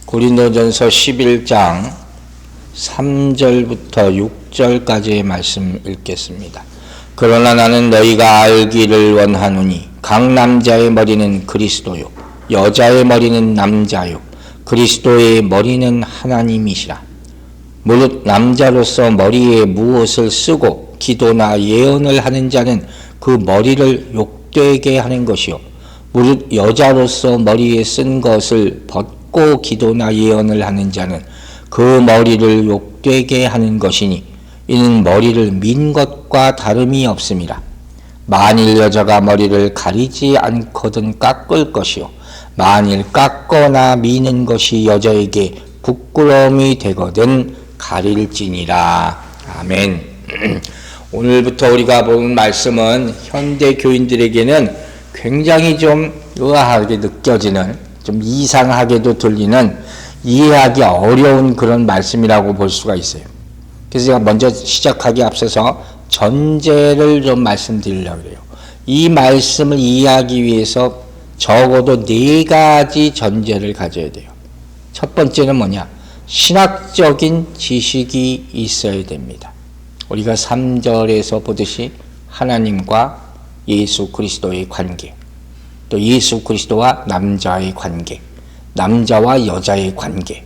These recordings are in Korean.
고린도전서 11장 3절부터 6절까지의 말씀 읽겠습니다. 그러나 나는 너희가 알기를 원하노니 각 남자의 머리는 그리스도요 여자의 머리는 남자요 그리스도의 머리는 하나님이시라. 무릇 남자로서 머리에 무엇을 쓰고 기도나 예언을 하는 자는 그 머리를 욕되게 하는 것이요 무릇 여자로서 머리에 쓴 것을 벗고 기도나 예언을 하는 자는 그 머리를 욕되게 하는 것이니 이는 머리를 민 것과 다름이 없음이라. 만일 여자가 머리를 가리지 않거든 깎을 것이요 만일 깎거나 미는 것이 여자에게 부끄러움이 되거든 가릴지니라. 아멘. 오늘부터 우리가 본 말씀은 현대 교인들에게는 굉장히 좀 의아하게 느껴지는, 좀 이상하게도 들리는, 이해하기 어려운 그런 말씀이라고 볼 수가 있어요. 그래서 제가 먼저 시작하기 앞서서 전제를 좀 말씀드리려고 해요. 이 말씀을 이해하기 위해서 적어도 4가지 전제를 가져야 돼요. 첫 번째는 뭐냐? 신학적인 지식이 있어야 됩니다. 우리가 3절에서 보듯이 하나님과 예수 그리스도의 관계, 또 예수 그리스도와 남자의 관계, 남자와 여자의 관계,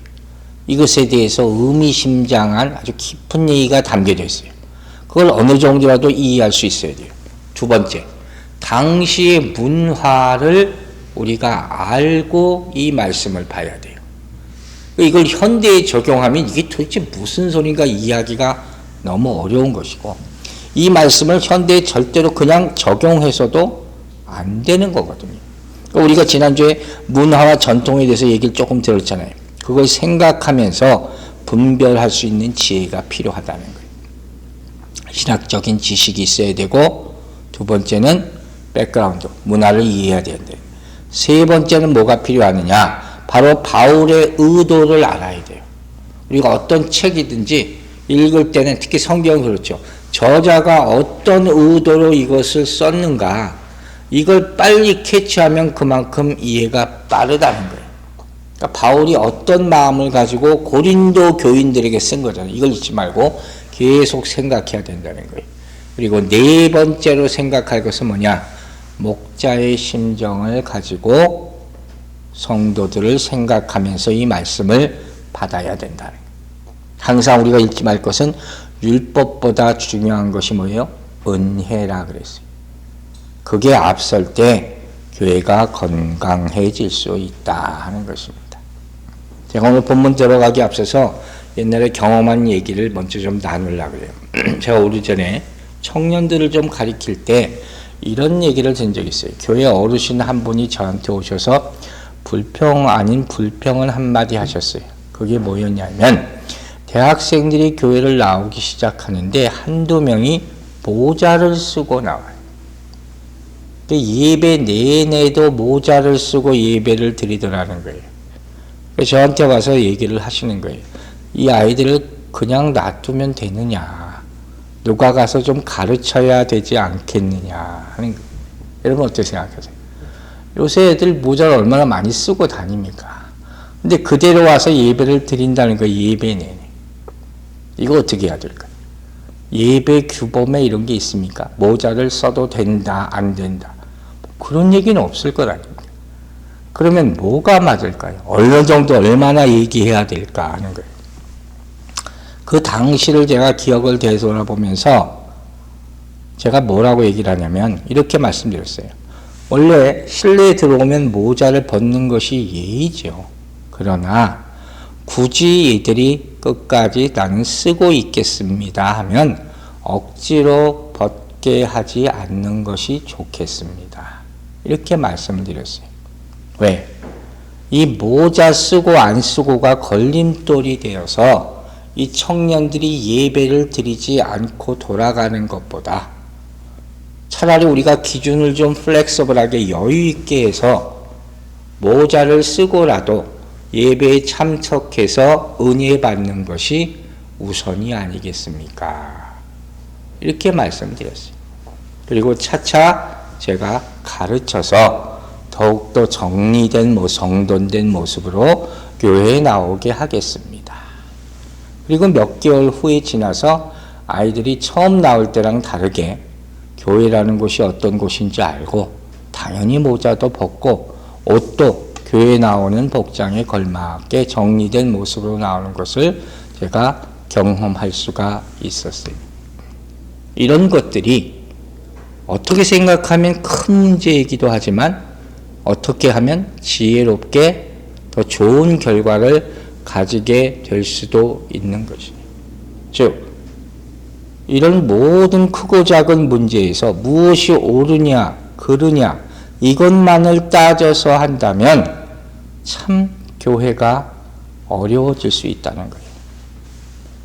이것에 대해서 의미심장한 아주 깊은 얘기가 담겨져 있어요. 그걸 어느 정도라도 이해할 수 있어야 돼요. 두 번째, 당시의 문화를 우리가 알고 이 말씀을 봐야 돼요. 이걸 현대에 적용하면 이게 도대체 무슨 소린가 이해하기가 너무 어려운 것이고, 이 말씀을 현대에 절대로 그냥 적용해서도 안 되는 거거든요. 우리가 지난주에 문화와 전통에 대해서 얘기를 조금 들었잖아요. 그걸 생각하면서 분별할 수 있는 지혜가 필요하다는 거예요. 신학적인 지식이 있어야 되고, 두 번째는 백그라운드, 문화를 이해해야 된다. 세 번째는 뭐가 필요하느냐? 바로 바울의 의도를 알아야 돼요. 우리가 어떤 책이든지 읽을 때는, 특히 성경은 그렇죠. 저자가 어떤 의도로 이것을 썼는가, 이걸 빨리 캐치하면 그만큼 이해가 빠르다는 거예요. 그러니까 바울이 어떤 마음을 가지고 고린도 교인들에게 쓴 거잖아요. 이걸 잊지 말고 계속 생각해야 된다는 거예요. 그리고 4번째로 생각할 것은 뭐냐? 목자의 심정을 가지고 성도들을 생각하면서 이 말씀을 받아야 된다는 거예요. 항상 우리가 잊지 말 것은 율법보다 중요한 것이 뭐예요? 은혜라 그랬어요. 그게 앞설 때 교회가 건강해질 수 있다 하는 것입니다. 제가 오늘 본문 들어가기 앞서서 옛날에 경험한 얘기를 먼저 좀 나누려고 그래요. 제가 오래전에 청년들을 좀 가리킬 때 이런 얘기를 든 적이 있어요. 교회 어르신 한 분이 저한테 오셔서 불평 아닌 불평을 한마디 하셨어요. 그게 뭐였냐면, 대학생들이 교회를 나오기 시작하는데 한두 명이 모자를 쓰고 나와요. 예배 내내도 모자를 쓰고 예배를 드리더라는 거예요. 그래서 저한테 와서 얘기를 하시는 거예요. 이 아이들을 그냥 놔두면 되느냐, 누가 가서 좀 가르쳐야 되지 않겠느냐 하는 거예요. 여러분 어떻게 생각하세요? 요새 애들 모자를 얼마나 많이 쓰고 다닙니까? 근데 그대로 와서 예배를 드린다는 거예요. 예배 내내. 이거 어떻게 해야 될까요? 예배 규범에 이런 게 있습니까? 모자를 써도 된다, 안 된다. 그런 얘기는 없을 것 아닙니까? 그러면 뭐가 맞을까요? 어느 정도 얼마나 얘기해야 될까 하는 거예요. 그 당시를 제가 기억을 되돌아보면서 제가 뭐라고 얘기를 하냐면 이렇게 말씀드렸어요. 원래 실내에 들어오면 모자를 벗는 것이 예의죠. 그러나 굳이 이들이 끝까지 나는 쓰고 있겠습니다 하면 억지로 벗게 하지 않는 것이 좋겠습니다. 이렇게 말씀드렸어요. 왜? 이 모자 쓰고 안 쓰고가 걸림돌이 되어서 이 청년들이 예배를 드리지 않고 돌아가는 것보다 차라리 우리가 기준을 좀 플렉서블하게 여유 있게 해서 모자를 쓰고라도 예배에 참석해서 은혜 받는 것이 우선이 아니겠습니까? 이렇게 말씀드렸어요. 그리고 차차 제가 가르쳐서 더욱더 정리된, 정돈된 모습으로 교회에 나오게 하겠습니다. 그리고 몇 개월 후에 지나서 아이들이 처음 나올 때랑 다르게 교회라는 곳이 어떤 곳인지 알고 당연히 모자도 벗고 옷도 교회에 나오는 복장에 걸맞게 정리된 모습으로 나오는 것을 제가 경험할 수가 있었어요. 이런 것들이 어떻게 생각하면 큰 문제이기도 하지만 어떻게 하면 지혜롭게 더 좋은 결과를 가지게 될 수도 있는 것이에요. 즉, 이런 모든 크고 작은 문제에서 무엇이 옳으냐, 그르냐, 이것만을 따져서 한다면 참 교회가 어려워질 수 있다는 거예요.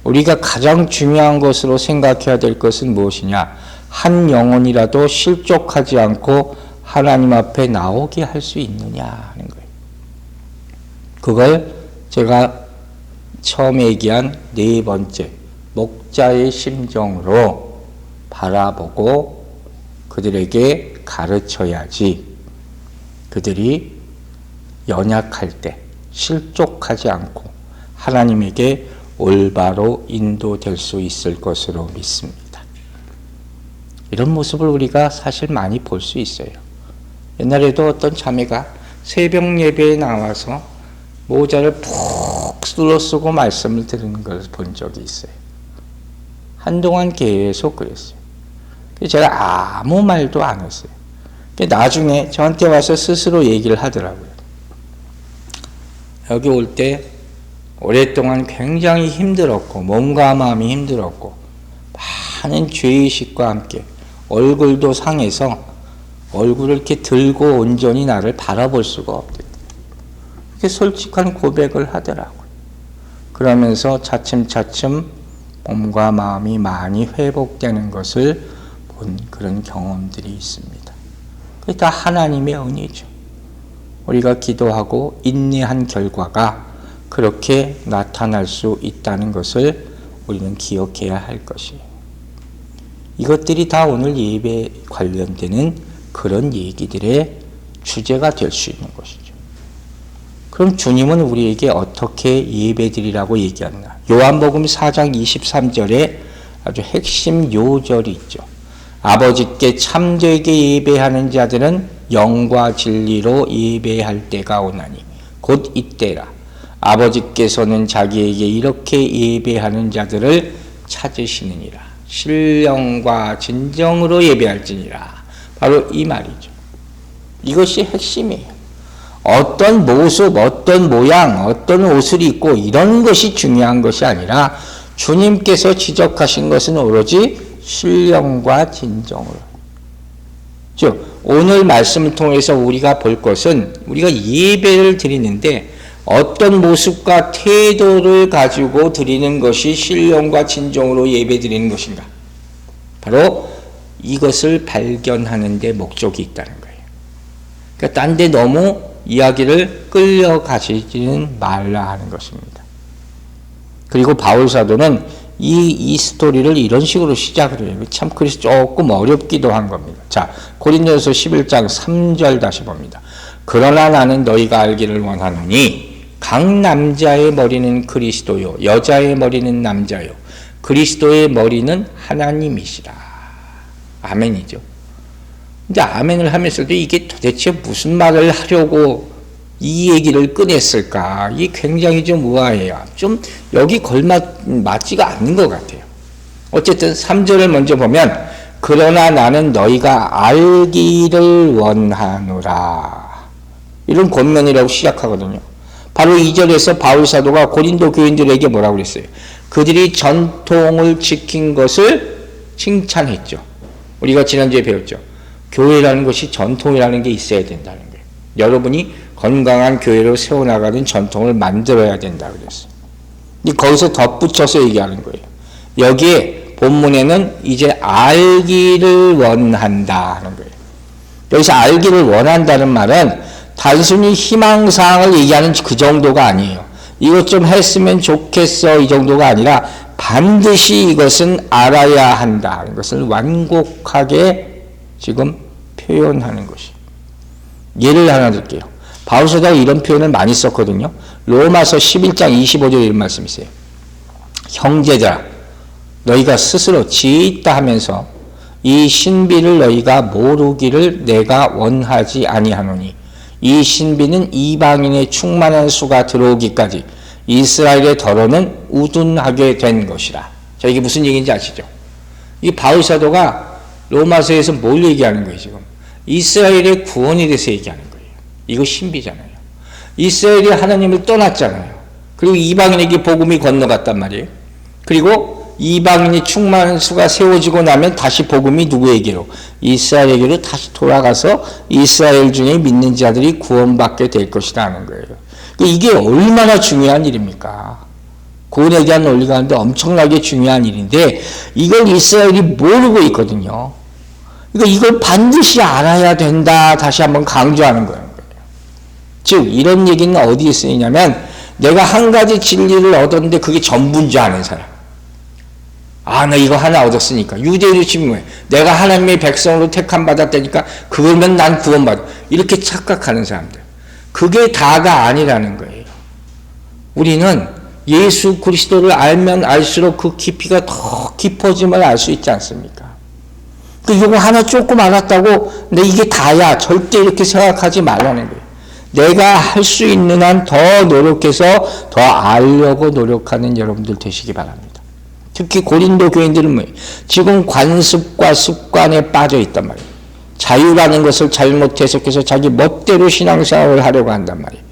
우리가 가장 중요한 것으로 생각해야 될 것은 무엇이냐? 한 영혼이라도 실족하지 않고 하나님 앞에 나오게 할 수 있느냐 하는 거예요. 그걸 제가 처음에 얘기한 네 번째, 목자의 심정으로 바라보고 그들에게 가르쳐야지 그들이 연약할 때 실족하지 않고 하나님에게 올바로 인도될 수 있을 것으로 믿습니다. 이런 모습을 우리가 사실 많이 볼 수 있어요. 옛날에도 어떤 자매가 새벽 예배에 나와서 모자를 푹 둘러쓰고 말씀을 들은 걸 본 적이 있어요. 한동안 계속 그랬어요. 제가 아무 말도 안 했어요. 나중에 저한테 와서 스스로 얘기를 하더라고요. 여기 올 때 오랫동안 굉장히 힘들었고 몸과 마음이 힘들었고 많은 죄의식과 함께 얼굴도 상해서 얼굴을 이렇게 들고 온전히 나를 바라볼 수가 없대요. 이렇게 솔직한 고백을 하더라고요. 그러면서 차츰차츰 몸과 마음이 많이 회복되는 것을 본 그런 경험들이 있습니다. 그게 다 하나님의 은혜죠. 우리가 기도하고 인내한 결과가 그렇게 나타날 수 있다는 것을 우리는 기억해야 할 것이에요. 이것들이 다 오늘 예배에 관련되는 그런 얘기들의 주제가 될 수 있는 것이죠. 그럼 주님은 우리에게 어떻게 예배드리라고 얘기했나? 요한복음 4장 23절에 아주 핵심 요절이 있죠. 아버지께 참되게 예배하는 자들은 영과 진리로 예배할 때가 오나니 곧 이때라. 아버지께서는 자기에게 이렇게 예배하는 자들을 찾으시느니라. 신령과 진정으로 예배할지니라. 바로 이 말이죠. 이것이 핵심이에요. 어떤 모습, 어떤 모양, 어떤 옷을 입고 이런 것이 중요한 것이 아니라 주님께서 지적하신 것은 오로지 신령과 진정으로. 즉 오늘 말씀을 통해서 우리가 볼 것은 우리가 예배를 드리는데 어떤 모습과 태도를 가지고 드리는 것이 신령과 진정으로 예배 드리는 것인가? 바로 이것을 발견하는 데 목적이 있다는 거예요. 그러니까 딴 데 너무 이야기를 끌려가지지는 말라 하는 것입니다. 그리고 바울 사도는 이 스토리를 이런 식으로 시작을 해요. 참 그래서 조금 어렵기도 한 겁니다. 자, 고린도전서 11장 3절 다시 봅니다. 그러나 나는 너희가 알기를 원하노니 각 남자의 머리는 그리스도요 여자의 머리는 남자요 그리스도의 머리는 하나님이시라. 아멘이죠. 근데 아멘을 하면서도 이게 도대체 무슨 말을 하려고 이 얘기를 꺼냈을까? 이게 굉장히 좀 우아해요. 좀 여기 맞지가 않는 것 같아요. 어쨌든 3절을 먼저 보면 그러나 나는 너희가 알기를 원하노라. 이런 권면이라고 시작하거든요. 바로 2절에서 바울 사도가 고린도 교인들에게 뭐라고 그랬어요? 그들이 전통을 지킨 것을 칭찬했죠. 우리가 지난주에 배웠죠. 교회라는 것이 전통이라는 게 있어야 된다는 거예요. 여러분이 건강한 교회로 세워나가는 전통을 만들어야 된다 그랬어요. 거기서 덧붙여서 얘기하는 거예요. 여기에 본문에는 이제 알기를 원한다 하는 거예요. 여기서 알기를 원한다는 말은 단순히 희망사항을 얘기하는 그 정도가 아니에요. 이것 좀 했으면 좋겠어 이 정도가 아니라 반드시 이것은 알아야 한다는 것을 완곡하게 지금 표현하는 것이. 예를 하나 들게요. 바울 사도가 이런 표현을 많이 썼거든요. 로마서 11장 25절에 이런 말씀이 있어요. 형제들아, 너희가 스스로 지있다 하면서 이 신비를 너희가 모르기를 내가 원하지 아니하노니 이 신비는 이방인의 충만한 수가 들어오기까지 이스라엘의 더러는 우둔하게 된 것이라. 자, 이게 무슨 얘기인지 아시죠? 이 바울 사도가 로마서에서 뭘 얘기하는 거예요, 지금? 이스라엘의 구원에 대해서 얘기하는 거예요. 이거 신비잖아요. 이스라엘이 하나님을 떠났잖아요. 그리고 이방인에게 복음이 건너갔단 말이에요. 그리고 이방인이 충만한 수가 세워지고 나면 다시 복음이 누구에게로? 이스라엘에게로 다시 돌아가서 이스라엘 중에 믿는 자들이 구원받게 될 것이다 하는 거예요. 이게 얼마나 중요한 일입니까? 구원에 대한 논리 가운데 엄청나게 중요한 일인데 이걸 이스라엘이 모르고 있거든요. 그러니까 이걸 반드시 알아야 된다. 다시 한번 강조하는 거예요. 즉 이런 얘기는 어디에 쓰이냐면 내가 한 가지 진리를 얻었는데 그게 전부인 줄 아는 사람. 아, 나 이거 하나 얻었으니까. 유대인의 질문에 내가 하나님의 백성으로 택함 받았다니까 그러면 난 구원받아. 이렇게 착각하는 사람들. 그게 다가 아니라는 거예요. 우리는 예수 그리스도를 알면 알수록 그 깊이가 더 깊어짐을 알 수 있지 않습니까? 이거 하나 조금 알았다고 근데 이게 다야. 절대 이렇게 생각하지 말라는 거예요. 내가 할 수 있는 한 더 노력해서 더 알려고 노력하는 여러분들 되시기 바랍니다. 특히 고린도 교인들은 뭐예요? 지금 관습과 습관에 빠져 있단 말이에요. 자유라는 것을 잘못 해석해서 자기 멋대로 신앙생활을 하려고 한단 말이에요.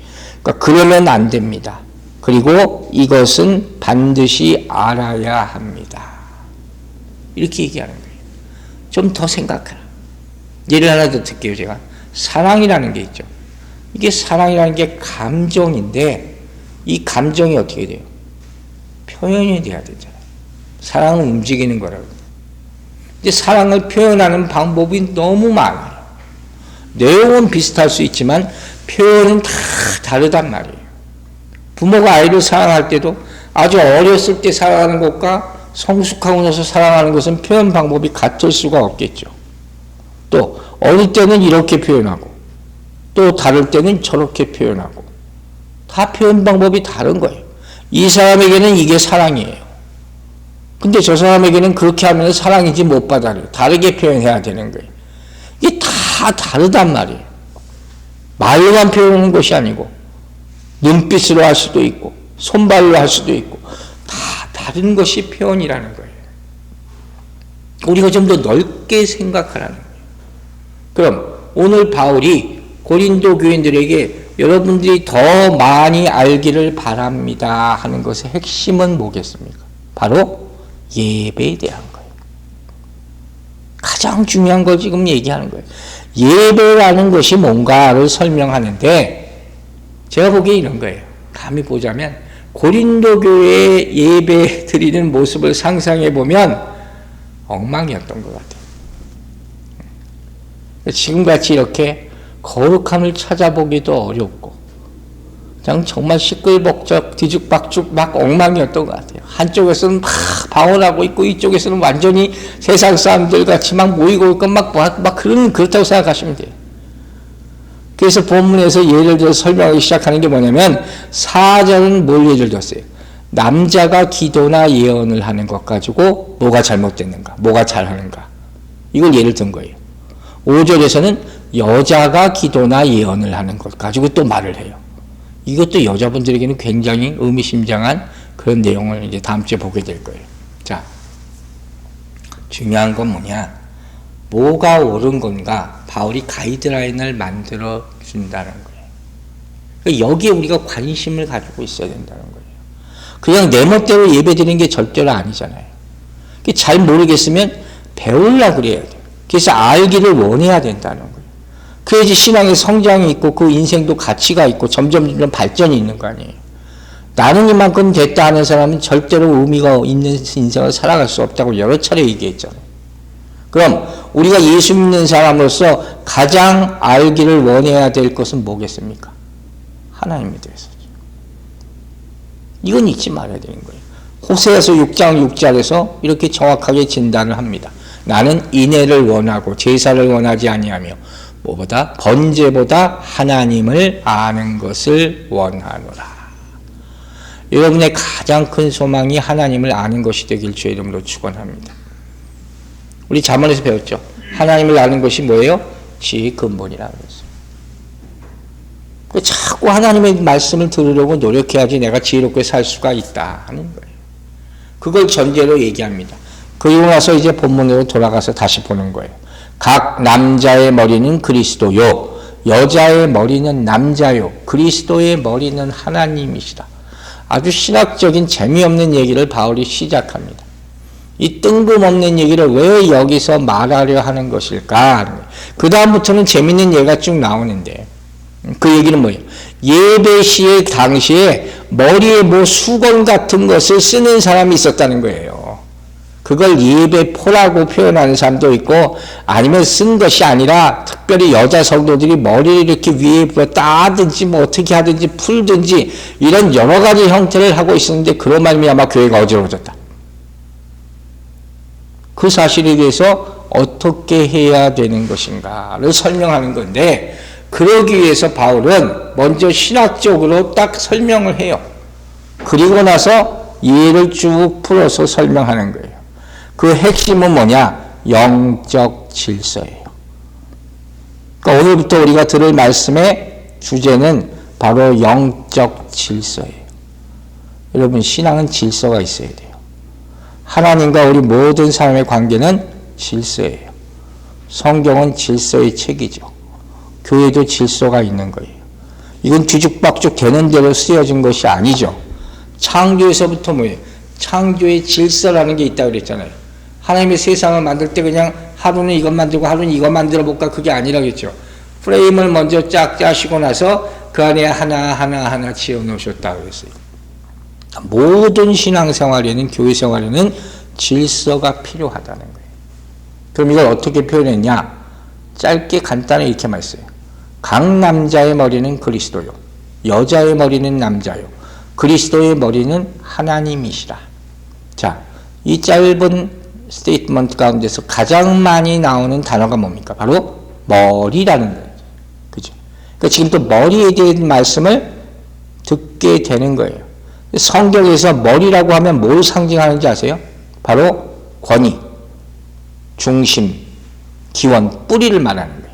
그러니까 그러면 안 됩니다. 그리고 이것은 반드시 알아야 합니다. 이렇게 얘기하는 거예요. 좀 더 생각해라. 예를 하나 더 들게요. 제가 사랑이라는 게 있죠. 이게 사랑이라는 게 감정인데 이 감정이 어떻게 돼요? 표현이 돼야 되잖아요. 사랑은 움직이는 거라고. 근데 사랑을 표현하는 방법이 너무 많아요. 내용은 비슷할 수 있지만 표현은 다 다르단 말이에요. 부모가 아이를 사랑할 때도 아주 어렸을 때 사랑하는 것과 성숙하고 나서 사랑하는 것은 표현 방법이 같을 수가 없겠죠. 또 어릴 때는 이렇게 표현하고 또 다를 때는 저렇게 표현하고 다 표현 방법이 다른 거예요. 이 사람에게는 이게 사랑이에요. 근데 저 사람에게는 그렇게 하면 사랑인지 못 받아들여요. 다르게 표현해야 되는 거예요. 이게 다 다르단 말이에요. 말로만 표현하는 것이 아니고 눈빛으로 할 수도 있고 손발로 할 수도 있고 다 다른 것이 표현이라는 거예요. 우리가 좀 더 넓게 생각하라는 거예요. 그럼 오늘 바울이 고린도 교인들에게 여러분들이 더 많이 알기를 바랍니다 하는 것의 핵심은 뭐겠습니까? 바로 예배에 대한 거예요. 가장 중요한 걸 지금 얘기하는 거예요. 예배라는 것이 뭔가를 설명하는데 제가 보기에 이런 거예요. 감히 보자면 고린도 교회의 예배 드리는 모습을 상상해 보면 엉망이었던 것 같아요. 지금같이 이렇게 거룩함을 찾아보기도 어렵고 그냥 정말 시끌벅적 뒤죽박죽 막 엉망이었던 것 같아요. 한쪽에서는 막 방언하고 있고 이쪽에서는 완전히 세상 사람들 같이 막 모이고 있고 막 그렇다고 생각하시면 돼요. 그래서 본문에서 예를 들어 설명하기 시작하는 게 뭐냐면 4절은 뭘 예를 들었어요? 남자가 기도나 예언을 하는 것 가지고 뭐가 잘못됐는가? 뭐가 잘하는가? 이걸 예를 든 거예요. 5절에서는 여자가 기도나 예언을 하는 것 가지고 또 말을 해요. 이것도 여자분들에게는 굉장히 의미심장한 그런 내용을 이제 다음 주에 보게 될 거예요. 자, 중요한 건 뭐냐? 뭐가 옳은 건가? 바울이 가이드라인을 만들어 준다는 거예요. 그러니까 여기에 우리가 관심을 가지고 있어야 된다는 거예요. 그냥 내 멋대로 예배드리는 게 절대로 아니잖아요. 잘 모르겠으면 배우려고 그래야 돼요. 그래서 알기를 원해야 된다는 거예요. 그래야지 신앙의 성장이 있고 그 인생도 가치가 있고 점점 발전이 있는 거 아니에요. 나는 이만큼 됐다 하는 사람은 절대로 의미가 있는 인생을 살아갈 수 없다고 여러 차례 얘기했잖아요. 그럼 우리가 예수 믿는 사람으로서 가장 알기를 원해야 될 것은 뭐겠습니까? 하나님에 대해서죠. 이건 잊지 말아야 되는 거예요. 호세아서 6장 6절에서 이렇게 정확하게 진단을 합니다. 나는 인애를 원하고 제사를 원하지 아니하며 무엇보다 번제보다 하나님을 아는 것을 원하노라. 여러분의 가장 큰 소망이 하나님을 아는 것이 되길 주의 이름으로 축원합니다. 우리 잠언에서 배웠죠. 하나님을 아는 것이 뭐예요? 지혜의 근본이라고 그랬어요. 자꾸 하나님의 말씀을 들으려고 노력해야지 내가 지혜롭게 살 수가 있다 하는 거예요. 그걸 전제로 얘기합니다. 그리고 나서 이제 본문으로 돌아가서 다시 보는 거예요. 각 남자의 머리는 그리스도요, 여자의 머리는 남자요, 그리스도의 머리는 하나님이시다. 아주 신학적인 재미없는 얘기를 바울이 시작합니다. 이 뜬금없는 얘기를 왜 여기서 말하려 하는 것일까? 그 다음부터는 재밌는 얘기가 쭉 나오는데, 그 얘기는 뭐예요? 예배 시의 당시에 머리에 뭐 수건 같은 것을 쓰는 사람이 있었다는 거예요. 그걸 예배포라고 표현하는 사람도 있고, 아니면 쓴 것이 아니라 특별히 여자 성도들이 머리를 이렇게 위에 따든지 뭐 어떻게 하든지 풀든지 이런 여러 가지 형태를 하고 있었는데, 그로 말미암아 교회가 어지러워졌다. 그 사실에 대해서 어떻게 해야 되는 것인가를 설명하는 건데, 그러기 위해서 바울은 먼저 신학적으로 딱 설명을 해요. 그리고 나서 예를 쭉 풀어서 설명하는 거예요. 그 핵심은 뭐냐? 영적 질서예요. 그러니까 오늘부터 우리가 들을 말씀의 주제는 바로 영적 질서예요. 여러분, 신앙은 질서가 있어야 돼요. 하나님과 우리 모든 사람의 관계는 질서예요. 성경은 질서의 책이죠. 교회도 질서가 있는 거예요. 이건 뒤죽박죽 되는 대로 쓰여진 것이 아니죠. 창조에서부터 뭐예요? 창조의 질서라는 게 있다고 그랬잖아요. 하나님의 세상을 만들 때 그냥 하루는 이것 만들고 하루는 이것 만들어 볼까, 그게 아니라겠죠. 프레임을 먼저 쫙 짜시고 나서 그 안에 하나하나 지어 놓으셨다고 그랬어요. 모든 신앙생활에는, 교회 생활에는 질서가 필요하다는 거예요. 그럼 이걸 어떻게 표현했냐? 짧게 간단히 이렇게 말했어요. 각 남자의 머리는 그리스도요, 여자의 머리는 남자요, 그리스도의 머리는 하나님이시라. 자, 이 짧은 스테이트먼트 가운데서 가장 많이 나오는 단어가 뭡니까? 바로 머리라는 거예요. 그죠? 그러니까 지금 또 머리에 대한 말씀을 듣게 되는 거예요. 성경에서 머리라고 하면 뭘 상징하는지 아세요? 바로 권위, 중심, 기원, 뿌리를 말하는 거예요.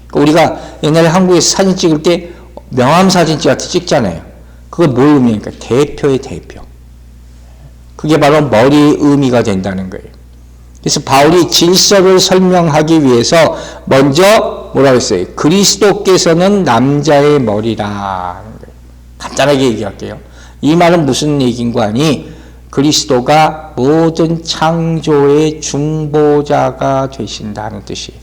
그러니까 우리가 옛날에 한국에서 사진 찍을 때 명함사진 찍잖아요. 그거 뭘 의미합니까? 대표의 대표. 그게 바로 머리의 의미가 된다는 거예요. 그래서 바울이 질서를 설명하기 위해서 먼저 뭐라고 했어요? 그리스도께서는 남자의 머리라는 거예요. 간단하게 얘기할게요. 이 말은 무슨 얘기인가 하니, 그리스도가 모든 창조의 중보자가 되신다는 뜻이에요.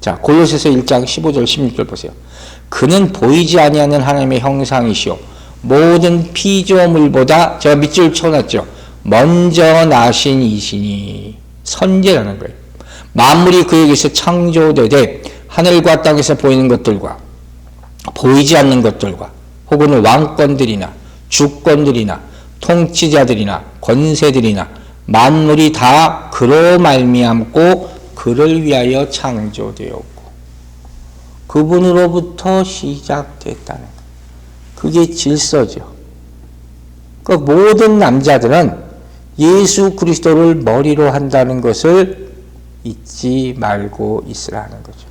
자, 골로새서 1장 15절 16절 보세요. 그는 보이지 아니하는 하나님의 형상이시오, 모든 피조물보다, 제가 밑줄 쳐놨죠, 먼저 나신 이시니, 선제라는 거예요. 만물이 그에게서 창조되되 하늘과 땅에서 보이는 것들과 보이지 않는 것들과 혹은 왕권들이나 주권들이나 통치자들이나 권세들이나 만물이 다 그로 말미암고 그를 위하여 창조되었고 그분으로부터 시작됐다는 거예요. 그게 질서죠. 그 모든 남자들은 예수 그리스도를 머리로 한다는 것을 잊지 말고 있으라는 거죠.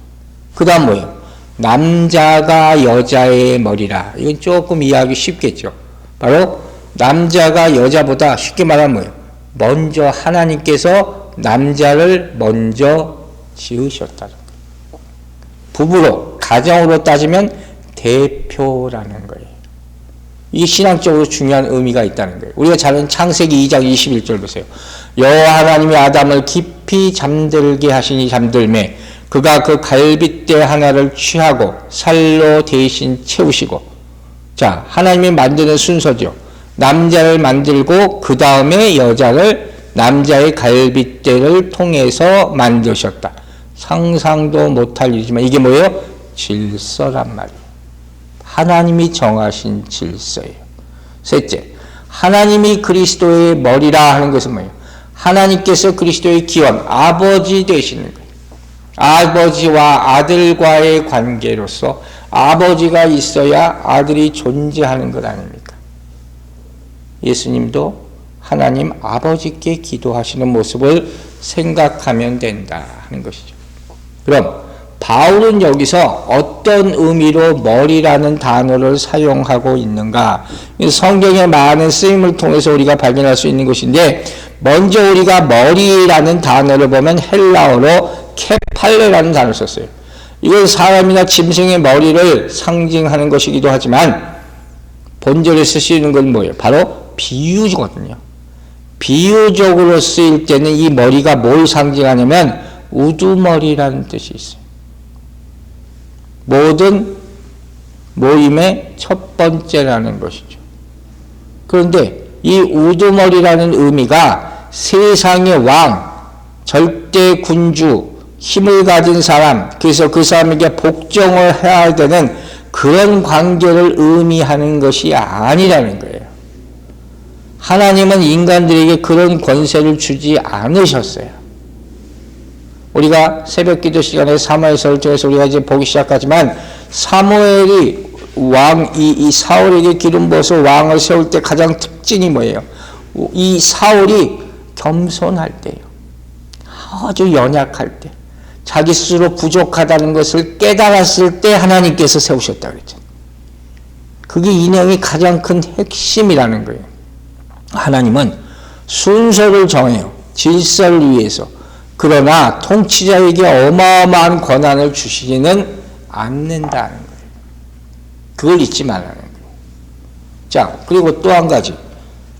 그 다음 뭐예요? 남자가 여자의 머리라. 이건 조금 이해하기 쉽겠죠. 바로 남자가 여자보다, 쉽게 말하면 뭐예요? 먼저 하나님께서 남자를 먼저 지으셨다는 거예요. 부부로, 가정으로 따지면 대표라는 거예요. 이 신앙적으로 중요한 의미가 있다는 거예요. 우리가 잘 아는 창세기 2장 21절 보세요. 여호와 하나님이 아담을 깊이 잠들게 하시니 잠들매 그가 그 갈빗대 하나를 취하고 살로 대신 채우시고. 자, 하나님이 만드는 순서죠. 남자를 만들고 그 다음에 여자를 남자의 갈빗대를 통해서 만드셨다. 상상도 못할 일이지만 이게 뭐예요? 질서란 말이에요. 하나님이 정하신 질서예요. 셋째, 하나님이 그리스도의 머리라 하는 것은 뭐예요? 하나님께서 그리스도의 기원, 아버지 되시는 거예요. 아버지와 아들과의 관계로서 아버지가 있어야 아들이 존재하는 것 아닙니까? 예수님도 하나님 아버지께 기도하시는 모습을 생각하면 된다 하는 것이죠. 그럼 바울은 여기서 어떤 의미로 머리라는 단어를 사용하고 있는가? 성경의 많은 쓰임을 통해서 우리가 발견할 수 있는 것인데, 먼저 우리가 머리라는 단어를 보면 헬라어로 케팔레라는 단어를 썼어요. 이건 사람이나 짐승의 머리를 상징하는 것이기도 하지만 본절에 쓰시는 건 뭐예요? 바로 비유거든요. 비유적으로 쓰일 때는 이 머리가 뭘 상징하냐면 우두머리라는 뜻이 있어요. 모든 모임의 첫 번째라는 것이죠. 그런데 이 우두머리라는 의미가 세상의 왕, 절대 군주, 힘을 가진 사람, 그래서 그 사람에게 복종을 해야 되는 그런 관계를 의미하는 것이 아니라는 거예요. 하나님은 인간들에게 그런 권세를 주지 않으셨어요. 우리가 새벽 기도 시간에 사무엘서를 통해서 우리가 이제 보기 시작하지만, 사무엘이 이 사울에게 기름 부어서 왕을 세울 때 가장 특징이 뭐예요? 이 사울이 겸손할 때예요. 아주 연약할 때, 자기 스스로 부족하다는 것을 깨달았을 때 하나님께서 세우셨다 그랬잖아요. 그게 이 내용이 가장 큰 핵심이라는 거예요. 하나님은 순서를 정해요. 질서를 위해서. 그러나 통치자에게 어마어마한 권한을 주시지는 않는다는 거예요. 그걸 잊지 말라는 거예요. 자, 그리고 또 한 가지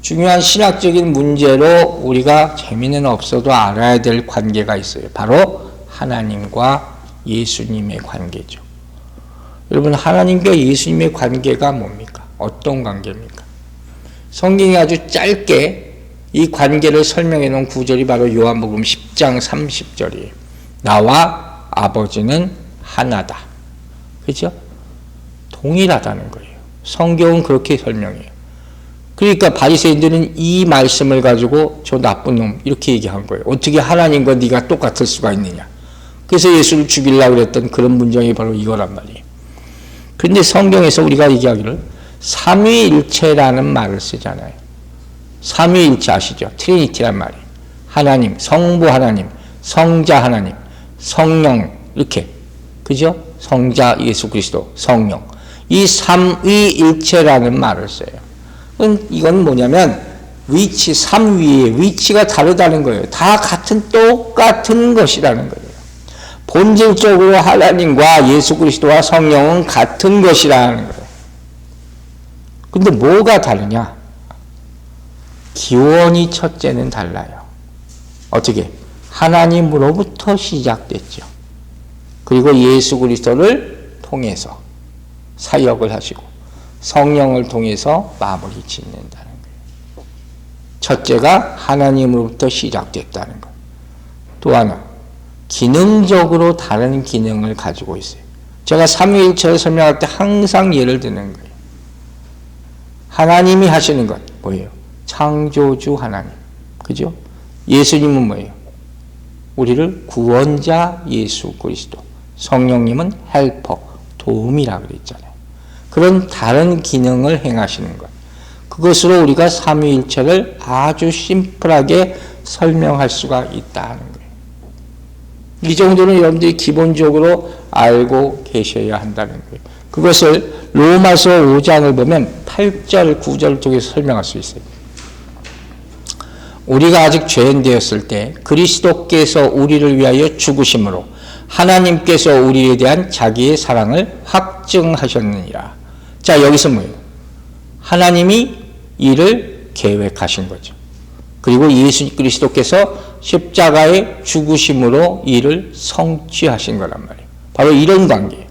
중요한 신학적인 문제로 우리가 재미는 없어도 알아야 될 관계가 있어요. 바로 하나님과 예수님의 관계죠. 여러분, 하나님과 예수님의 관계가 뭡니까? 어떤 관계입니까? 성경이 아주 짧게 이 관계를 설명해 놓은 구절이 바로 요한복음 10장 30절이에요. 나와 아버지는 하나다. 그죠? 동일하다는 거예요. 성경은 그렇게 설명해요. 그러니까 바리새인들은 이 말씀을 가지고 저 나쁜 놈 이렇게 얘기한 거예요. 어떻게 하나님과 네가 똑같을 수가 있느냐. 그래서 예수를 죽이려고 그랬던 그런 문장이 바로 이거란 말이에요. 그런데 성경에서 우리가 얘기하기를 삼위일체라는 말을 쓰잖아요. 삼위일체 아시죠? 트리니티란 말이에요. 하나님, 성부 하나님, 성자 하나님, 성령 이렇게, 그죠? 성자 예수 그리스도, 성령. 이 삼위일체라는 말을 써요. 이건 뭐냐면 위치, 삼위의 위치가 다르다는 거예요. 다 똑같은 것이라는 거예요. 본질적으로 하나님과 예수 그리스도와 성령은 같은 것이라는 거예요. 근데 뭐가 다르냐? 기원이 첫째는 달라요. 어떻게? 하나님으로부터 시작됐죠. 그리고 예수 그리스도를 통해서 사역을 하시고 성령을 통해서 마무리 짓는다는 거예요. 첫째가 하나님으로부터 시작됐다는 것. 또 하나, 기능적으로 다른 기능을 가지고 있어요. 제가 삼위일체를 설명할 때 항상 예를 드는 거예요. 하나님이 하시는 것 뭐예요? 창조주 하나님. 그죠? 예수님은 뭐예요? 우리를 구원자 예수 그리스도. 성령님은 헬퍼, 도움이라 그랬잖아요. 그런 다른 기능을 행하시는 것. 그것으로 우리가 삼위일체를 아주 심플하게 설명할 수가 있다는 거예요. 이 정도는 여러분들이 기본적으로 알고 계셔야 한다는 거예요. 그것을 로마서 5장을 보면 8절, 9절을 통해서 설명할 수 있어요. 우리가 아직 죄인 되었을 때 그리스도께서 우리를 위하여 죽으심으로 하나님께서 우리에 대한 자기의 사랑을 확증하셨느니라. 자, 여기서 뭐예요? 하나님이 이를 계획하신 거죠. 그리고 예수 그리스도께서 십자가의 죽으심으로 이를 성취하신 거란 말이에요. 바로 이런 관계예요.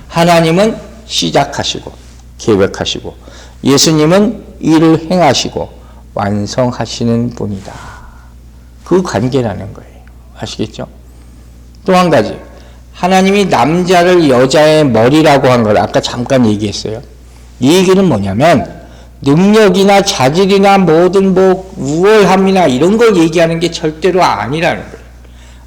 하나님은 시작하시고 계획하시고 예수님은 이를 행하시고 완성하시는 분이다. 그 관계라는 거예요. 아시겠죠? 또 한 가지, 하나님이 남자를 여자의 머리라고 한 걸 아까 잠깐 얘기했어요. 이 얘기는 뭐냐면 능력이나 자질이나 모든 우월함이나 이런 걸 얘기하는 게 절대로 아니라는 거예요.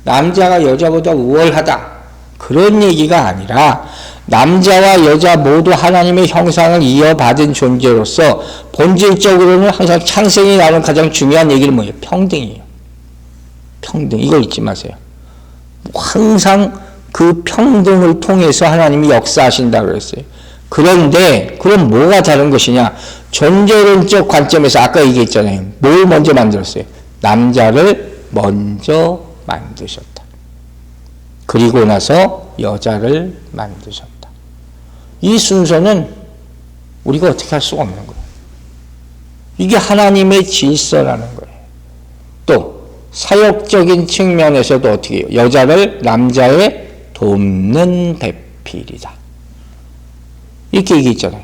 남자가 여자보다 우월하다 그런 얘기가 아니라 남자와 여자 모두 하나님의 형상을 이어받은 존재로서 본질적으로는 항상 창세기 나오는 가장 중요한 얘기는 뭐예요? 평등이에요. 평등. 이걸 잊지 마세요. 항상 그 평등을 통해서 하나님이 역사하신다고 그랬어요. 그런데 그럼 뭐가 다른 것이냐? 존재론적 관점에서 아까 얘기했잖아요. 뭘 먼저 만들었어요? 남자를 먼저 만드셨다. 그리고 나서 여자를 만드셨다. 이 순서는 우리가 어떻게 할 수가 없는 거예요. 이게 하나님의 질서라는 거예요. 또 사역적인 측면에서도 어떻게 해요? 여자를 남자의 돕는 배필이다. 이렇게 얘기했잖아요.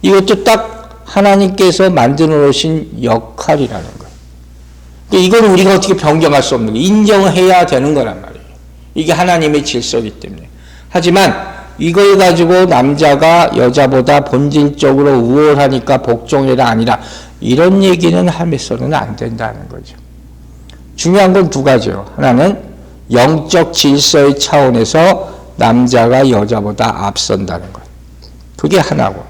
이것도 딱 하나님께서 만들어 놓으신 역할이라는 거예요. 이건 우리가 어떻게 변경할 수 없는 거예요. 인정해야 되는 거란 말이에요. 이게 하나님의 질서이기 때문에. 하지만 이걸 가지고 남자가 여자보다 본질적으로 우월하니까 복종해라 아니라 이런 얘기는 하면서는 안 된다는 거죠. 중요한 건 두 가지요. 하나는 영적 질서의 차원에서 남자가 여자보다 앞선다는 것. 그게 하나고,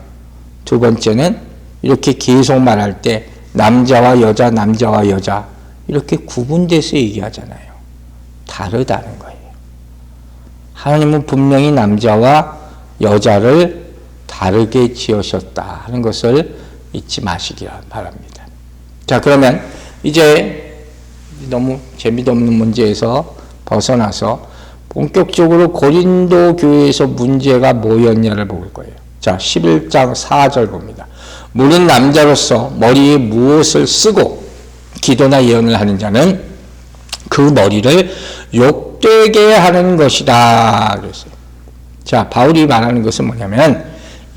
두 번째는 이렇게 계속 말할 때 남자와 여자 이렇게 구분돼서 얘기하잖아요. 다르다는 거예요. 하나님은 분명히 남자와 여자를 다르게 지으셨다 하는 것을 잊지 마시기 바랍니다. 자, 그러면 이제 너무 재미도 없는 문제에서 벗어나서 본격적으로 고린도 교회에서 문제가 뭐였냐를 볼 거예요. 자, 11장 4절 봅니다. 물은 남자로서 머리에 무엇을 쓰고 기도나 예언을 하는 자는 그 머리를 욕되게 하는 것이다. 그랬어요. 자, 바울이 말하는 것은 뭐냐면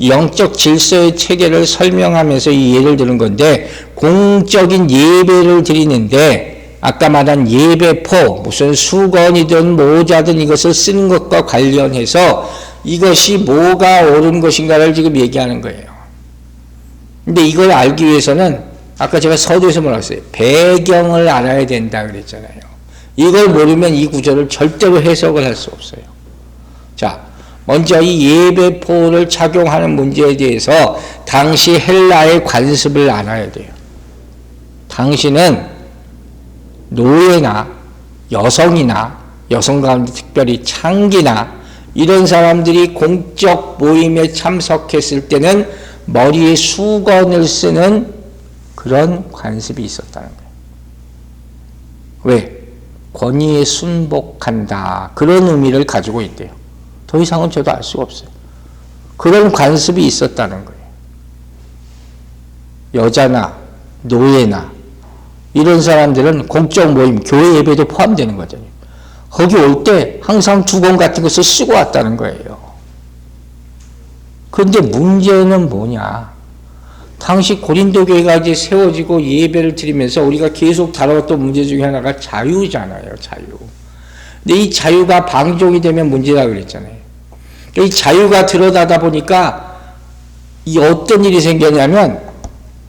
영적 질서의 체계를 설명하면서 이 예를 드는 건데, 공적인 예배를 드리는데 아까 말한 예배포, 무슨 수건이든 모자든 이것을 쓰는 것과 관련해서 이것이 뭐가 옳은 것인가를 지금 얘기하는 거예요. 근데 이걸 알기 위해서는 아까 제가 서두에서 뭐라고 했어요? 배경을 알아야 된다 그랬잖아요. 이걸 모르면 이 구절을 절대로 해석을 할 수 없어요. 자, 먼저 이 예배포를 착용하는 문제에 대해서 당시 헬라의 관습을 알아야 돼요. 당시는 노예나 여성이나 여성 가운데 특별히 창기나 이런 사람들이 공적 모임에 참석했을 때는 머리에 수건을 쓰는 그런 관습이 있었다는 거예요. 왜? 권위에 순복한다. 그런 의미를 가지고 있대요. 더 이상은 저도 알 수가 없어요. 그런 관습이 있었다는 거예요. 여자나 노예나 이런 사람들은 공적 모임, 교회 예배도 포함되는 거잖아요. 거기 올 때 항상 두건 같은 것을 쓰고 왔다는 거예요. 그런데 문제는 뭐냐? 당시 고린도 교회가 이제 세워지고 예배를 드리면서 우리가 계속 다뤄왔던 문제 중에 하나가 자유잖아요, 자유. 근데 이 자유가 방종이 되면 문제다 그랬잖아요. 이 자유가 드러나다 보니까 이 어떤 일이 생겼냐면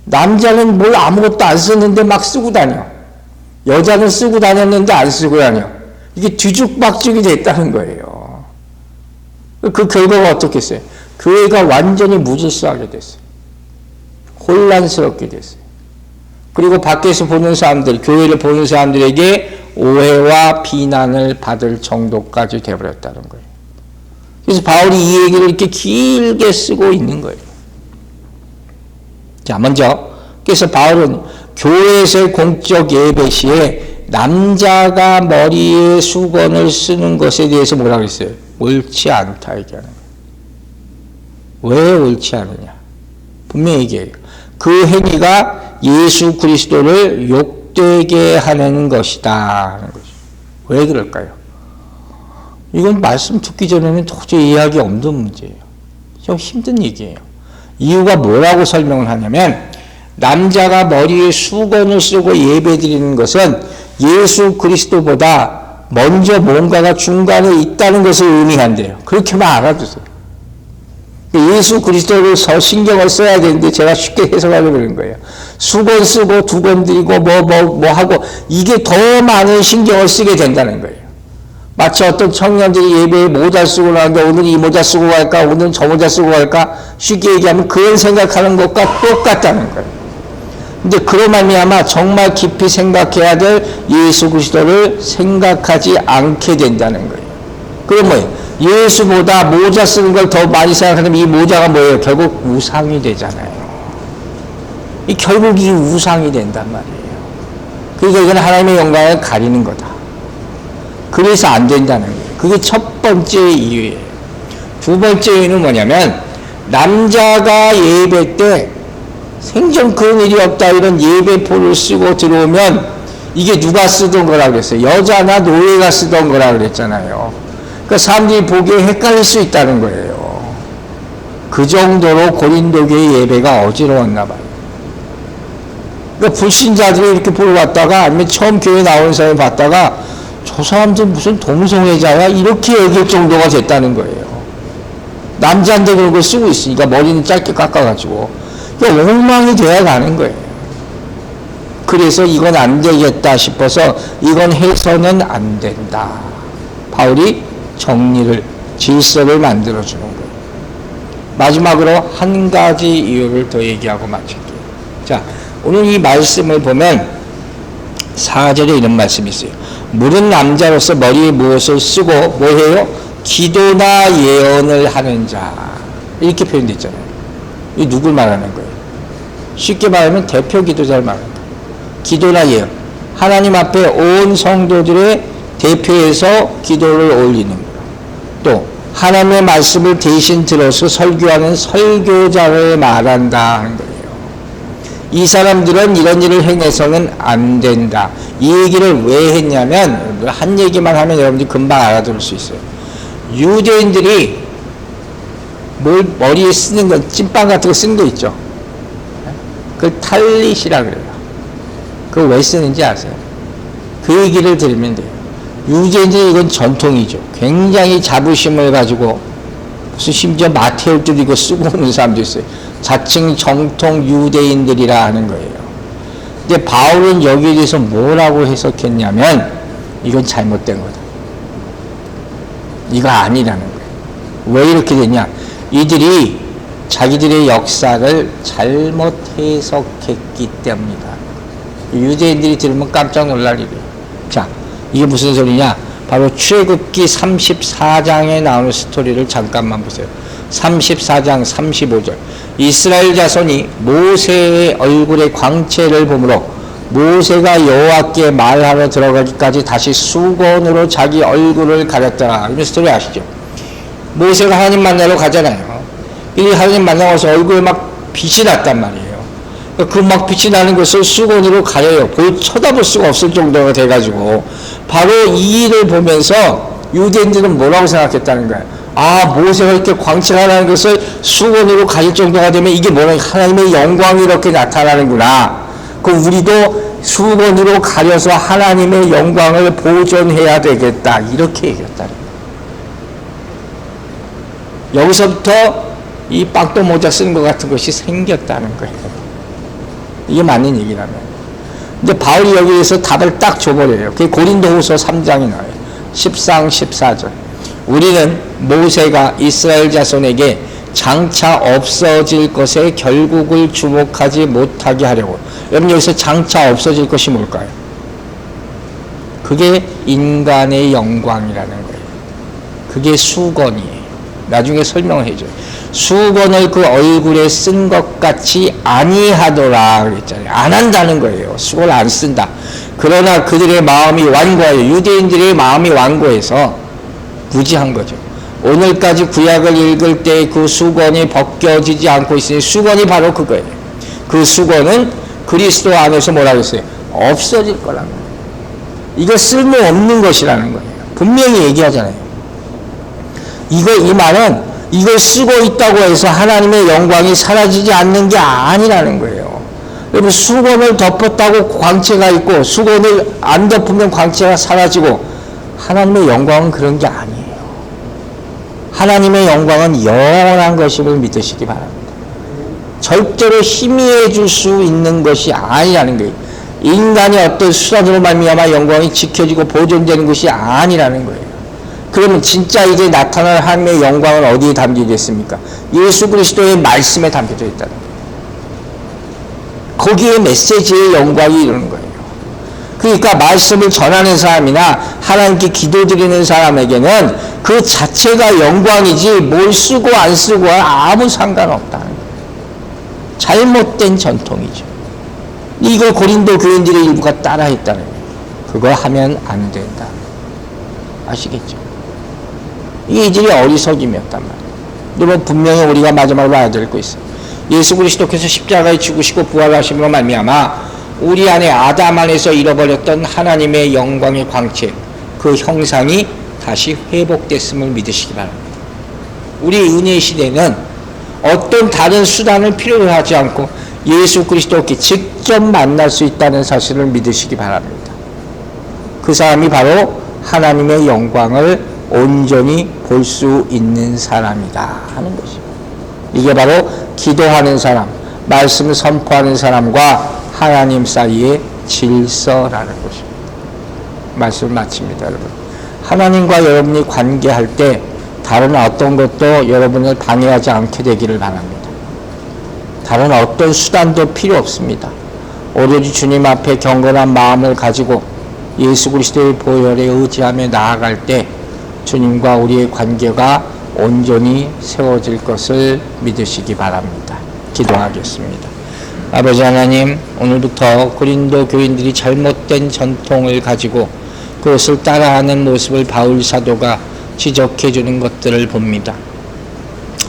남자는 뭘 아무것도 안 썼는데 막 쓰고 다녀. 여자는 쓰고 다녔는데 안 쓰고 다녀. 이게 뒤죽박죽이 됐다는 거예요. 그 결과가 어떻겠어요? 교회가 완전히 무질서하게 됐어요. 혼란스럽게 됐어요. 그리고 밖에서 보는 사람들, 교회를 보는 사람들에게 오해와 비난을 받을 정도까지 되어버렸다는 거예요. 그래서 바울이 이 얘기를 이렇게 길게 쓰고 있는 거예요. 자, 먼저 그래서 바울은 교회에서의 공적 예배 시에 남자가 머리에 수건을 쓰는 것에 대해서 뭐라고 했어요? 옳지 않다 얘기하는 거예요. 왜 옳지 않느냐? 분명히 얘기해요. 그 행위가 예수 그리스도를 욕되게 하는 것이다 하는 거죠. 왜 그럴까요? 이건 말씀 듣기 전에는 도저히 이해하기 없는 문제예요. 좀 힘든 얘기예요. 이유가 뭐라고 설명을 하냐면 남자가 머리에 수건을 쓰고 예배드리는 것은 예수 그리스도보다 먼저 뭔가가 중간에 있다는 것을 의미한대요. 그렇게만 알아두세요. 예수 그리스도를 신경을 써야 되는데 제가 쉽게 해석하려고 그러는 거예요. 수건 쓰고 두건 드리고 뭐 하고 이게 더 많은 신경을 쓰게 된다는 거예요. 마치 어떤 청년들이 예배에 모자 쓰고 나는데 오늘 이 모자 쓰고 갈까, 오늘 저 모자 쓰고 갈까, 쉽게 얘기하면 그런 생각하는 것과 똑같다는 거예요. 근데 그로 말미암아 정말 깊이 생각해야 될 예수 그리스도를 생각하지 않게 된다는 거예요. 그건 뭐예요? 예수보다 모자 쓰는 걸 더 많이 생각하면 이 모자가 뭐예요? 결국 우상이 되잖아요. 결국 이 우상이 된단 말이에요. 그러니까 이건 하나님의 영광을 가리는 거다. 그래서 안 된다는 거예요. 그게 첫 번째 이유예요. 두 번째 이유는 뭐냐면 남자가 예배 때 생전 그런 일이 없다 이런 예배포를 쓰고 들어오면 이게 누가 쓰던 거라 그랬어요? 여자나 노예가 쓰던 거라 그랬잖아요. 그러니까 사람들이 보기에 헷갈릴 수 있다는 거예요. 그 정도로 고린도교의 예배가 어지러웠나 봐요. 그러니까 불신자들이 이렇게 보러 왔다가 아니면 처음 교회 나오는 사람을 봤다가 저 사람들 무슨 동성애자야? 이렇게 얘기할 정도가 됐다는 거예요. 남자인데 그런 걸 쓰고 있으니까 머리는 짧게 깎아가지고. 그러니까 엉망이 되어 가는 거예요. 그래서 이건 안 되겠다 싶어서 이건 해서는 안 된다. 바울이 정리를, 질서를 만들어주는 거예요. 마지막으로 한 가지 이유를 더 얘기하고 마칠게요. 자, 오늘 이 말씀을 보면 4절에 이런 말씀이 있어요. 물은 남자로서 머리에 무엇을 쓰고 뭐해요? 기도나 예언을 하는 자. 이렇게 표현되어 있잖아요. 이 누굴 말하는 거예요? 쉽게 말하면 대표 기도자를 말합니다. 기도나 예언. 하나님 앞에 온 성도들의 대표해서 기도를 올리는 거예요. 또 하나님의 말씀을 대신 들어서 설교하는 설교자를 말한다 하는 거예요. 이 사람들은 이런 일을 행해서는 안 된다. 이 얘기를 왜 했냐면 한 얘기만 하면 여러분들이 금방 알아들을 수 있어요. 유대인들이 머리에 쓰는 거, 찐빵 같은 거 쓰는 거 있죠. 그걸 탈릿이라 그래요. 그걸 왜 쓰는지 아세요? 그 얘기를 들으면 돼요. 유대인들이 이건 전통이죠. 굉장히 자부심을 가지고 무슨 심지어 마테오도 이거 쓰고 오는 사람도 있어요. 자칭 정통 유대인들이라 하는 거예요. 근데 바울은 여기에 대해서 뭐라고 해석했냐면 이건 잘못된 거다. 이거 아니라는 거예요. 왜 이렇게 됐냐? 이들이 자기들의 역사를 잘못 해석했기 때문이다. 유대인들이 들으면 깜짝 놀랄 일이에요. 자, 이게 무슨 소리냐? 바로 출애굽기 34장에 나오는 스토리를 잠깐만 보세요. 34장 35절. 이스라엘 자손이 모세의 얼굴에 광채를 보므로 모세가 여호와께 말하러 들어가기까지 다시 수건으로 자기 얼굴을 가렸더라. 이 스토리 아시죠? 모세가 하나님 만나러 가잖아요. 이 하나님 만나서 얼굴에 막 빛이 났단 말이에요. 그 막 빛이 나는 것을 수건으로 가려요. 쳐다볼 수가 없을 정도가 돼가지고 바로 이 일을 보면서 유대인들은 뭐라고 생각했다는 거예요. 아, 모세가 이렇게 광채가 나는 것을 수건으로 가릴 정도가 되면 이게 뭐냐, 하나님의 영광이 이렇게 나타나는구나. 그럼 우리도 수건으로 가려서 하나님의 영광을 보존해야 되겠다. 이렇게 얘기했다는 거예요. 여기서부터 이 빵도 모자 쓰는 것 같은 것이 생겼다는 거예요. 이게 맞는 얘기라면. 근데 바울이 여기에서 답을 딱 줘버려요. 그게 고린도후서 3장이 나와요. 13, 14절. 우리는 모세가 이스라엘 자손에게 장차 없어질 것에 결국을 주목하지 못하게 하려고. 여러분, 여기서 장차 없어질 것이 뭘까요? 그게 인간의 영광이라는 거예요. 그게 수건이에요. 나중에 설명을 해줘요. 수건을 그 얼굴에 쓴 것 같이 아니하더라 그랬잖아요. 안 한다는 거예요. 수건을 안 쓴다. 그러나 그들의 마음이 완고해요. 유대인들의 마음이 완고해서 무지한 거죠. 오늘까지 구약을 읽을 때 그 수건이 벗겨지지 않고 있으니 수건이 바로 그거예요. 그 수건은 그리스도 안에서 뭐라고 했어요? 없어질 거라는 거예요. 이거 쓸모없는 것이라는 거예요. 분명히 얘기하잖아요. 이 말은 이걸 쓰고 있다고 해서 하나님의 영광이 사라지지 않는 게 아니라는 거예요. 여러분, 수건을 덮었다고 광채가 있고 수건을 안 덮으면 광채가 사라지고, 하나님의 영광은 그런 게 아니에요. 하나님의 영광은 영원한 것임을 믿으시기 바랍니다. 절대로 희미해 줄 수 있는 것이 아니라는 거예요. 인간의 어떤 수단으로 말미암아 영광이 지켜지고 보존되는 것이 아니라는 거예요. 그러면 진짜 이제 나타날 하나님의 영광은 어디에 담겨져 있습니까? 예수 그리스도의 말씀에 담겨져 있다는 거예요. 거기에 메시지의 영광이 이루는 거예요. 그러니까 말씀을 전하는 사람이나 하나님께 기도드리는 사람에게는 그 자체가 영광이지 뭘 쓰고 안 쓰고와 아무 상관없다는 거예요. 잘못된 전통이죠. 이걸 고린도 교인들의 일부가 따라했다는 거예요. 그거 하면 안 된다. 아시겠죠? 이 이들이 어리석임이었단 말이에요. 여러분 분명히 우리가 마지막으로 알아야 거 있어요. 예수 그리스도께서 십자가에 죽으시고 부활하심으로 말미암아 우리 안에 아담 안에서 잃어버렸던 하나님의 영광의 광채, 그 형상이 다시 회복됐음을 믿으시기 바랍니다. 우리 은혜 시대는 어떤 다른 수단을 필요로 하지 않고 예수 그리스도께 직접 만날 수 있다는 사실을 믿으시기 바랍니다. 그 사람이 바로 하나님의 영광을 온전히 볼 수 있는 사람이다 하는 것입니다. 이게 바로 기도하는 사람, 말씀을 선포하는 사람과 하나님 사이의 질서라는 것입니다. 말씀을 마칩니다, 여러분. 하나님과 여러분이 관계할 때 다른 어떤 것도 여러분을 방해하지 않게 되기를 바랍니다. 다른 어떤 수단도 필요 없습니다. 오로지 주님 앞에 경건한 마음을 가지고 예수 그리스도의 보혈에 의지하며 나아갈 때 주님과 우리의 관계가 온전히 세워질 것을 믿으시기 바랍니다. 기도하겠습니다. 아버지 하나님, 오늘부터 고린도 교인들이 잘못된 전통을 가지고 그것을 따라하는 모습을 바울 사도가 지적해 주는 것들을 봅니다.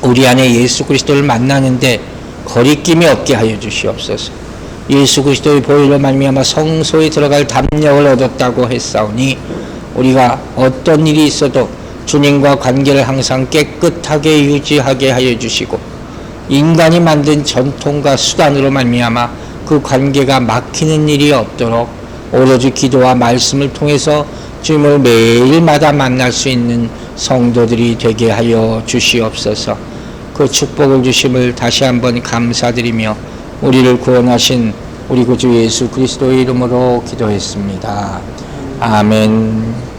우리 안에 예수 그리스도를 만나는데 거리낌이 없게 하여 주시옵소서. 예수 그리스도의 보혈로 말미암아 성소에 들어갈 담력을 얻었다고 했사오니 우리가 어떤 일이 있어도 주님과 관계를 항상 깨끗하게 유지하게 하여 주시고 인간이 만든 전통과 수단으로 말미암아 그 관계가 막히는 일이 없도록 오로지 기도와 말씀을 통해서 주님을 매일마다 만날 수 있는 성도들이 되게 하여 주시옵소서. 그 축복을 주심을 다시 한번 감사드리며 우리를 구원하신 우리 구주 예수 그리스도의 이름으로 기도했습니다. 아멘.